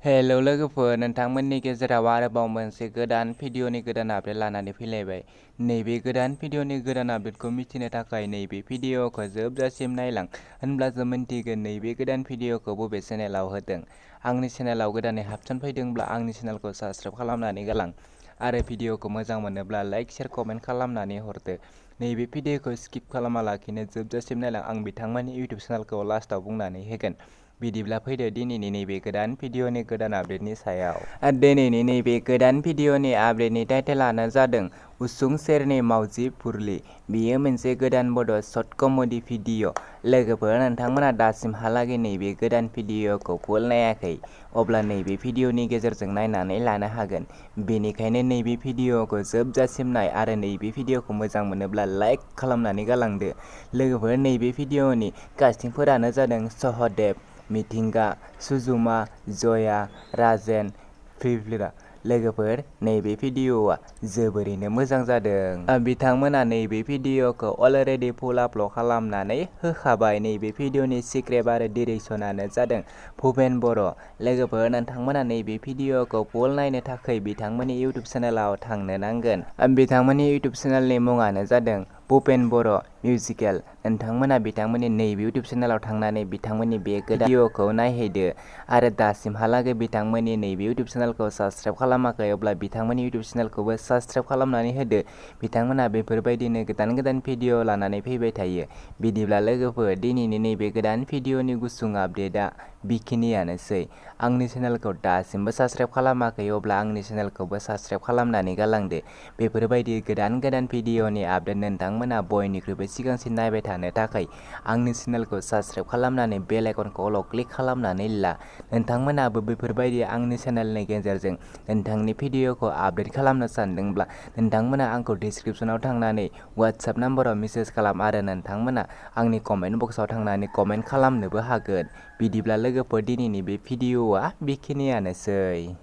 हेल' लोगोफोर, नोंथांमोननि गेजेराव आरोबाव मोनसे गोदान भिडिअनि गोदान आपडेट लानानै फैलायबाय। नैबे गोदान भिडिअनि गोदान आपडेटखौ मिथिनो थाखाय नैबे भिडिअखौ जोबजासिम नायलां, होनब्लासो मोनथिगोन नैबे गोदान भिडिअखौ बबे चेनेलाव होदों। आंनि चेनेलाव गोदानै हाबसनफैदोंब्ला आंनि चेनेलखौ साबस्क्राइब खालामनानै गालां आरो भिडिअखौ मोजां मोनोब्ला लाइक, शेयार, कमेन्ट खालामनानै हरदो। नैबे भिडिअखौ स्किप खालामालाखिनो जोबजासिम नायलां। आं बिथांमोननि इउटिउब चेनेलखौ लास्टआव बुंनानै होगोन। बिदिब्ला फैदो दिनैनि नैबे गोदान भिडिअनि गोदान आपडेटनि सायाव। दिनैनि नैबे गोदान भिडिअनि आपडेटनि टाइटेलानो जादों उसुं सेरनि मावजि फुरलि। बेयो मोनसे गोदान बड' शर्ट कमेडि भिडिअ'। लोगोफोर, नोंथांमोना दासिमहालागै नैबे गोदान भिडिअखौ फुल नायाखै, अब्ला नैबे भिडिअनि गेजेरजों नायनानै लानो हागोन। बेनिखायनो नैबे भिडिअखौ जोबजासिम नाय आरो नैबे भिडिअखौ मोजां मोनोब्ला लाइक खालामनानै गालांदो। लोगोफोर, नैबे भिडिअनि कास्टिंफोरानो जादों सहदेब, मिथिंगा, सुजुमा, जया, राजेन, प्रिभ्लिरा। लोगोफोर, नैबे भिडिअआ जोबोरैनो मोजां जादों। बिथांमोना नैबे भिडिअखौ अलरेडि फुल आपल'ड खालामनानै होखाबाय। नैबे भिडिअनि स्क्रिप्ट आरो डिरेक्शनानो जादों भुपेन बर'। लोगोफोर, नोंथांमोना नैबे भिडिअखौ फुल नायनो थाखाय बिथांमोननि इउटिउब चेनेलाव थांनो नांगोन। बिथांमोननि इउटिउब चेनेलनि मुङानो जादों भुपेन बर' मिउजिकेल। नोंथांमोना बिथांमोननि नैबे इउटिउब चेनेलाव थांनानै बिथांमोननि बे गोदान भिडिअखौ नायहैदो आरो दासिमहालागै बिथांमोननि नैबे इउटिउब चेनेलखौ साबस्क्राइब खालामाखै, अब्ला बिथांमोननि इउटिउब चेनेलखौबो साबस्क्राइब खालामनानै होदो। बिथांमोना बेफोरबायदिनो गोदान गोदान भिडिअ लानानै फैबाय थायो। बिदिब्ला लोगोफोर, दिनैनि नैबे गोदान भिडिअनि गुसुं आपडेटआ बेखिनियानोसै। आंनि चेनेलखौ दासिमबो साबस्क्राइब खालामाखै, अब्ला आंनि चेनेलखौबो साबस्क्राइब खालामनानै गालांदो। बेफोरबायदि गोदान गोदान भिडिअनि आपडेट नोंथांमोना बयनिख्रुइबो सिगांसिन नायबाय थानो थाखाय आंनि चेनेलखौ साबस्क्राइब खालामनानै बेल आइकनखौ अल क्लिक खालामनानै ला। नोंथांमोनाबो बेफोरबायदि आंनि चेनेलनि गेजेरजों नोंथांनि भिडिअखौ आपडेट खालामनो सानदोंब्ला नोंथांमोना आंखौ डिसक्रिपसनाव थांनानै वाट्सएप नाम्बाराव मेसेज खालाम आरो नोंथांमोना आंनि कमेन्ट बक्सआव थांनानै कमेन्ट खालामनोबो हागोन। बिदिब्ला लोगोफोर, दिनैनि बे भिडिअआ बेखिनियानोसै।